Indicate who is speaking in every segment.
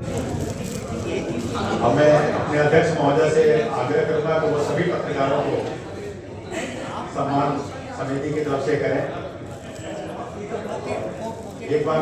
Speaker 1: अब मैं अपने अध्यक्ष महोदय से आग्रह करूंगा कि वो सभी पत्रकारों को सम्मान समिति की तरफ से करें। एक बार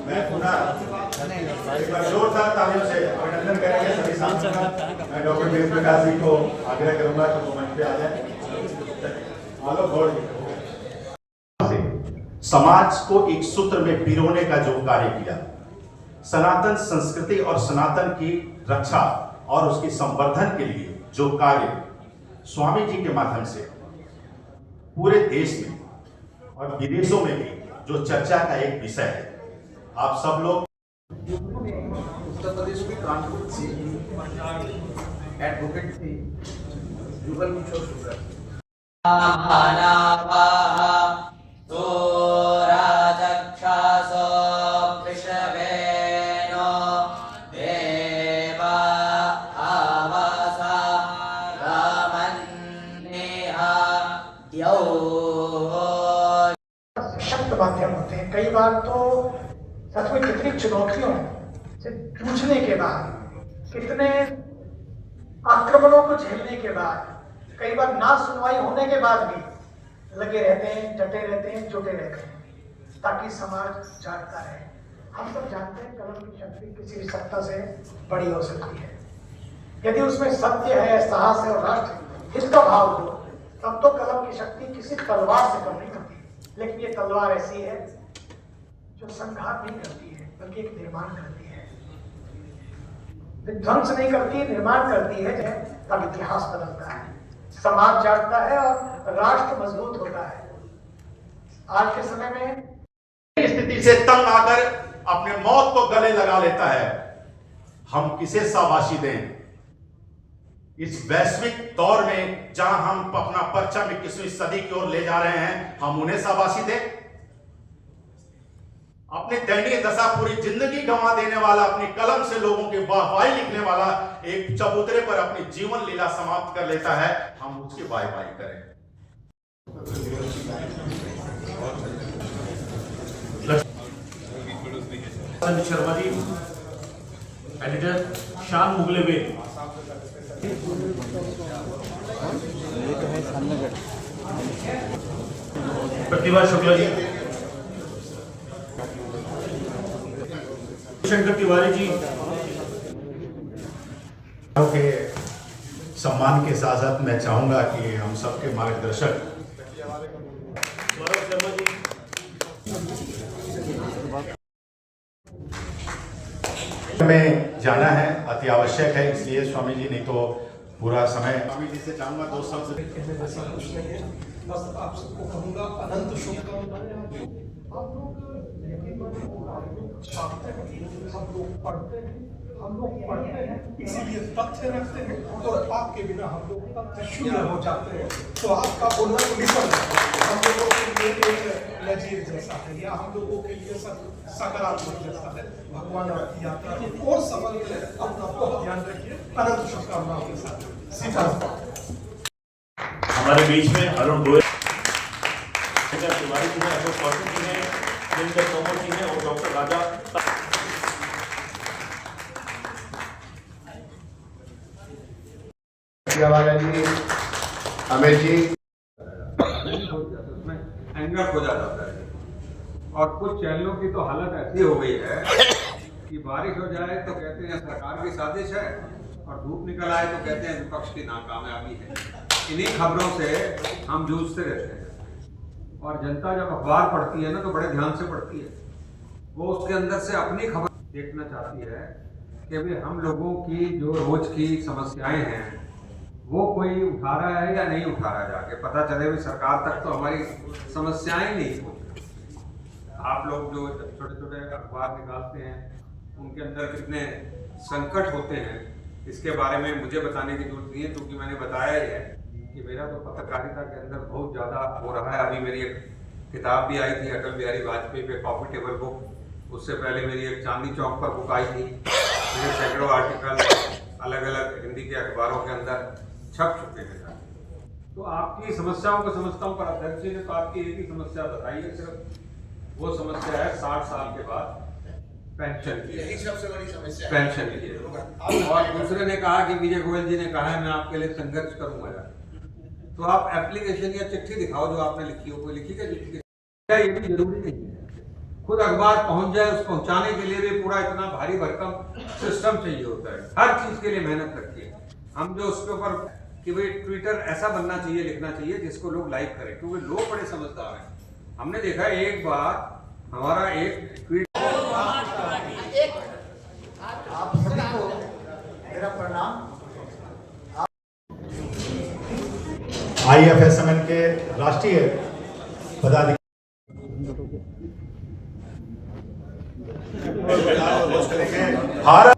Speaker 1: मैं पुनः एक बार जोरदार तालियों से अभिनंदन करेंगे सभी सांसदों का। मैं डॉक्टर वेद प्रकाश जी को आग्रह करूंगा कि वो मंच पे आ जाए। समाज को एक सूत्र में पिरोने का जो कार्य किया, सनातन संस्कृति और सनातन की रक्षा और उसके संवर्धन के लिए जो कार्य स्वामी जी के माध्यम से पूरे देश में और विदेशों में भी जो चर्चा का एक विषय है, आप सब लोग
Speaker 2: उत्तर प्रदेश में कानपुर से एडवोकेट थे जुगल किशोर शुक्ला।
Speaker 3: सशक्त माध्यम होते हैं। कई बार तो सच में कितनी चुनौतियों से जूझने के बाद, कितने आक्रमणों को झेलने के बाद, कई बार ना सुनवाई होने के बाद भी लगे रहते हैं, डटे रहते हैं, जुटे रहते हैं ताकि समाज जागता रहे। हम सब जानते हैं कलम की शक्ति किसी भी सत्ता से बड़ी हो सकती है। यदि उसमें सत्य है, साहस है और राष्ट्र हित का भाव हो, तब तो कलम की शक्ति किसी तलवार से कम नहीं होती। लेकिन ये तलवार ऐसी है जो संघात नहीं करती है, बल्कि एक निर्माण करती है। विध्वंस नहीं करती, निर्माण करती है, तब इतिहास बदलता है, समाज जागता है और राष्ट्र मजबूत होता है। आज के समय में
Speaker 1: स्थिति से तंग आकर अपने मौत को गले लगा लेता है, हम किसे शाबाशी दें? इस वैश्विक दौर में जहां हम अपना पर्चा 21वीं सदी की ओर ले जा रहे हैं, हम उन्हें शाबाशी दें? अपनी दयनीय दशा, पूरी जिंदगी गंवा देने वाला, अपनी कलम से लोगों की वाहवाही लिखने वाला एक चबूतरे पर अपनी जीवन लीला समाप्त कर लेता है, हम उसकी वाहवाही करें।
Speaker 4: शर्मा जी, एडिटर शान मुगलेवेल, प्रतिभा शुक्ला जी, शंकर तिवारी जी
Speaker 1: के सम्मान के साथ साथ मैं चाहूंगा कि हम सबके मार्गदर्शक
Speaker 4: शर्मा जी,
Speaker 1: में जाना है, अति आवश्यक है, इसलिए स्वामी जी नहीं तो पूरा समय स्वामी जी से चाहूंगा दो शब्द कहने जैसा कुछ नहीं है।
Speaker 2: बस आप सबको कहूंगा अनंत शुभकामनाएं। हम लोग छापते हैं, हम लोग पढ़ते हैं, इसीलिए तथ्य रखते हैं, और आपके बिना हम लोग तथ्य शून्य हो जाते हैं। तो आपका बोलना तो निकल जाता है, हम लोगों के लिए एक नजीर जैसा है, या हम लोगों के लिए सकारात्मक जैसा है। भगवान आपकी यात्रा और सफल करे, अपना बहुत ध्यान रखिए। अनंत शुभकामनाओं के साथ सीधा
Speaker 4: हमारे बीच में अरुण गोयल, तिवारी जी हैं, अशोक कौशिक जी हैं, जिंदर तोमर जी हैं और डॉक्टर राजा
Speaker 2: जी, अमित जी।
Speaker 5: उसमें एंगर हो जाता है। और कुछ चैनलों की तो हालत ऐसी हो गई है कि बारिश हो जाए तो कहते हैं सरकार की साजिश है, और धूप निकल आए तो कहते हैं विपक्ष की नाकामयाबी है। इन्हीं खबरों से हम जूझते रहते हैं, और जनता जब अखबार पढ़ती है ना तो बड़े ध्यान से पढ़ती है। वो उसके अंदर से अपनी खबर देखना चाहती है कि भाई हम लोगों की जो रोज की समस्याएं हैं वो कोई उठा रहा है या नहीं उठा रहा है, जाके पता चले। भी सरकार तक तो हमारी समस्याएं नहीं पहुंच रही। आप लोग जो छोटे छोटे अखबार निकालते हैं उनके अंदर कितने संकट होते हैं, इसके बारे में मुझे बताने की जरूरत नहीं है, क्योंकि मैंने बताया ही है कि मेरा तो पत्रकारिता के अंदर बहुत ज़्यादा हो रहा है। अभी मेरी एक किताब भी आई थी अटल बिहारी वाजपेयी पे, कॉफी टेबल बुक। उससे पहले मेरी एक चांदनी चौक पर बुक आई थी। मेरे सैकड़ों आर्टिकल अलग अलग हिंदी के अखबारों के अंदर छप चुके हैं। तो आपकी समस्याओं को समझता हूँ, पर अध्यक्ष जी ने तो आपकी एक ही समस्या बताई है सिर्फ, वो समस्या है 60 साल के बाद पेंशन की।
Speaker 6: यही सबसे बड़ी समस्या है।
Speaker 5: पेंशन की। और दूसरे ने कहा कि विजय गोयल जी ने कहा है मैं आपके लिए संघर्ष करूंगा। तो आप एप्लीकेशन या चिट्ठी दिखाओ जो आपने लिखी हो। कोई लिखी क्या चिट्ठी? क्या ये भी जरूरी नहीं है? खुद अखबार पहुंच जाए, उस पहुंचाने के लिए भी पूरा इतना भारी भरकम सिस्टम चाहिए होता है। हर चीज के लिए मेहनत लगती है। हम जो उसके ऊपर कि भाई ट्विटर ऐसा बनना चाहिए, लिखना चाहिए जिसको लोग लाइक करें, क्योंकि लोग बड़े समझदार हैं। हमने देखा एक बार हमारा एक ट्वीट।
Speaker 3: आप सभी को मेरा प्रणाम।
Speaker 1: IFSMN के राष्ट्रीय पदाधिकारी भारत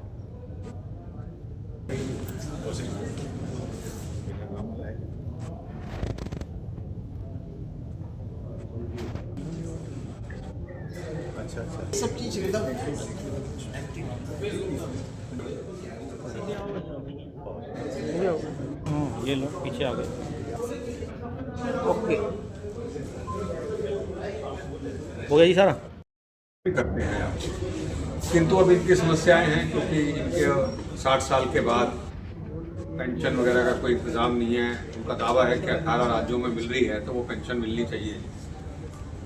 Speaker 6: सब चीज एकदम
Speaker 4: ये लो पीछे आ गए। ओके हो गया जी सारा।
Speaker 5: करते हैं आप, किंतु अब इनकी समस्याएं हैं क्योंकि इनके 60 साल के बाद पेंशन वगैरह का कोई इंतजाम नहीं है। उनका दावा है कि 18 राज्यों में मिल रही है तो वो पेंशन मिलनी चाहिए।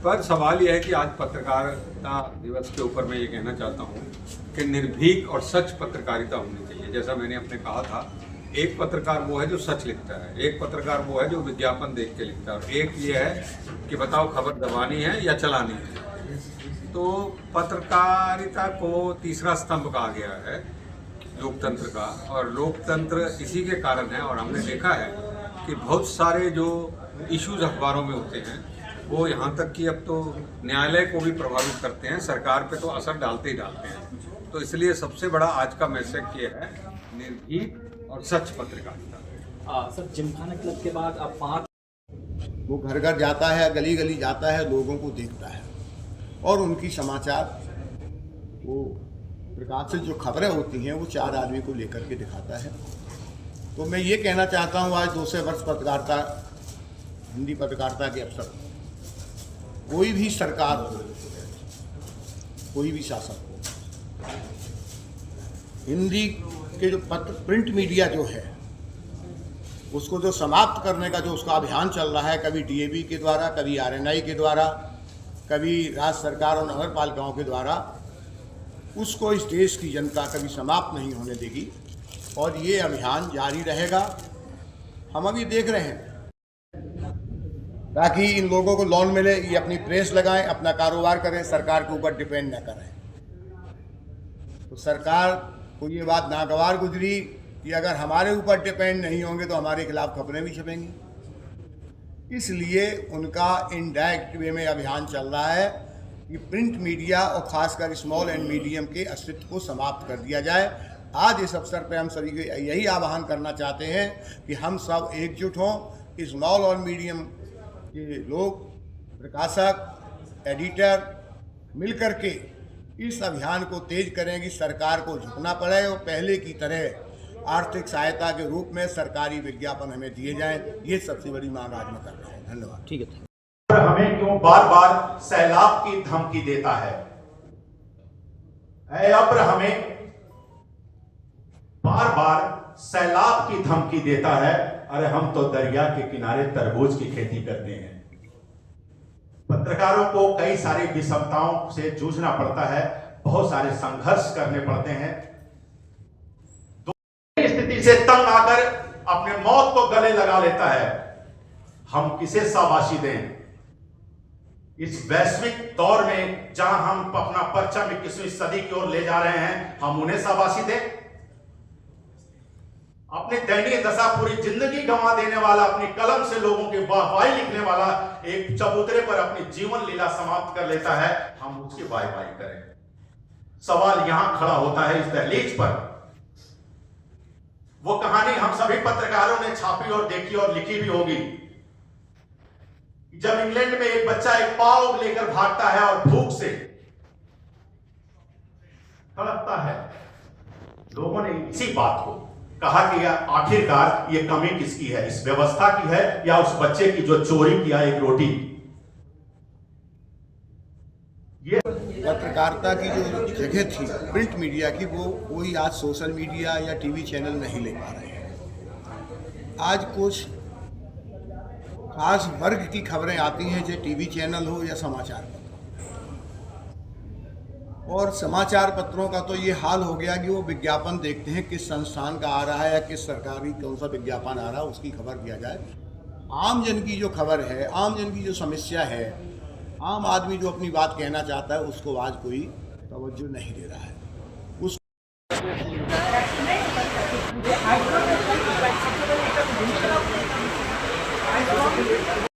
Speaker 5: पर सवाल यह है कि आज पत्रकारिता दिवस के ऊपर मैं ये कहना चाहता हूँ कि निर्भीक और सच पत्रकारिता होनी चाहिए। जैसा मैंने अपने कहा था, एक पत्रकार वो है जो सच लिखता है, एक पत्रकार वो है जो विज्ञापन देख के लिखता है, और एक ये है कि बताओ खबर दबानी है या चलानी है। तो पत्रकारिता को तीसरा स्तंभ कहा गया है लोकतंत्र का, और लोकतंत्र इसी के कारण है। और हमने देखा है कि बहुत सारे जो इश्यूज अखबारों में होते हैं वो यहाँ तक कि अब तो न्यायालय को भी प्रभावित करते हैं, सरकार पे तो असर डालते ही डालते हैं। तो इसलिए सबसे बड़ा आज का मैसेज ये है, निर्भीक और सच पत्रकारिता।
Speaker 7: सर जिमखाना क्लब के बाद आप 5
Speaker 6: वो घर घर जाता है, गली गली जाता है, लोगों को देखता है और उनकी समाचार वो प्रकाशित जो खबरें होती हैं वो 4 आदमी को लेकर के दिखाता है। तो मैं ये कहना चाहता हूँ, आज 200 वर्ष पत्रकारिता, हिंदी पत्रकारिता के अवसर, कोई भी सरकार हो, कोई भी शासक हो, हिंदी के जो प्रिंट मीडिया जो है उसको जो समाप्त करने का जो उसका अभियान चल रहा है, कभी DAB के द्वारा, कभी RNI के द्वारा, कभी राज्य सरकार और नगर पालिकाओं के द्वारा, उसको इस देश की जनता कभी समाप्त नहीं होने देगी और ये अभियान जारी रहेगा। हम अभी देख रहे हैं ताकि इन लोगों को लोन मिले, ये अपनी प्रेस लगाएं, अपना कारोबार करें, सरकार के ऊपर डिपेंड न करें। तो सरकार को ये बात नागवार गुजरी कि अगर हमारे ऊपर डिपेंड नहीं होंगे तो हमारे खिलाफ खबरें भी छपेंगी। इसलिए उनका इनडायरेक्ट वे में अभियान चल रहा है कि प्रिंट मीडिया और खासकर स्मॉल एंड मीडियम के अस्तित्व को समाप्त कर दिया जाए। आज इस अवसर पर हम सभी को यही आह्वान करना चाहते हैं कि हम सब एकजुट हों, स्मॉल और मीडियम के लोग, प्रकाशक, एडिटर मिलकर के इस अभियान को तेज करें कि सरकार को झुकना पड़े और पहले की तरह आर्थिक सहायता के रूप में सरकारी विज्ञापन हमें दिए जाएं। ये सबसे बड़ी मांग आज मैं कर रहा हूँ। धन्यवाद।
Speaker 4: ठीक है।
Speaker 1: हमें क्यों बार बार सैलाब की धमकी देता है? ऐ अब्र हमें बार बार सैलाब की धमकी देता है। अरे हम तो दरिया के किनारे तरबूज की खेती करते हैं। पत्रकारों को कई सारी विषमताओं से जूझना पड़ता है, बहुत सारे संघर्ष करने पड़ते हैं। स्थिति से तंग आकर अपने मौत को गले लगा लेता है। हम किसे शाबाशी दें? इस वैश्विक दौर में जहां हम अपना परचम 21वीं सदी की ओर ले जा रहे हैं, हम उन्हें शाबाशी दें? अपनी दयनीय दशा, पूरी जिंदगी गंवा देने वाला, अपनी कलम से लोगों की वाहवाही लिखने वाला एक चबूतरे पर अपनी जीवन लीला समाप्त कर लेता है, हम उसकी वाहवाही करें? सवाल यहां खड़ा होता है इस दहलीज पर। वो कहानी हम सभी पत्रकारों ने छापी और देखी और लिखी भी होगी। जब इंग्लैंड में एक बच्चा एक पाव लेकर भागता है और भूख से तड़पता है, लोगों ने इसी बात को कहा कि आखिरकार ये कमी किसकी है, इस व्यवस्था की है या उस बच्चे की जो चोरी किया एक रोटी। ये
Speaker 6: पत्रकारिता की जो जगह थी प्रिंट मीडिया की, वो कोई आज सोशल मीडिया या टीवी चैनल नहीं ले पा रहे हैं। आज कुछ खास वर्ग की खबरें आती हैं, चाहे टीवी चैनल हो या समाचार पत्र। और समाचार पत्रों का तो ये हाल हो गया कि वो विज्ञापन देखते हैं किस संस्थान का आ रहा है या किस सरकारी कौन सा विज्ञापन आ रहा है, उसकी खबर दिया जाए। आम जन की जो खबर है, आम जन की जो समस्या है, आम आदमी जो अपनी बात कहना चाहता है, उसको आज कोई तवज्जो नहीं दे रहा है।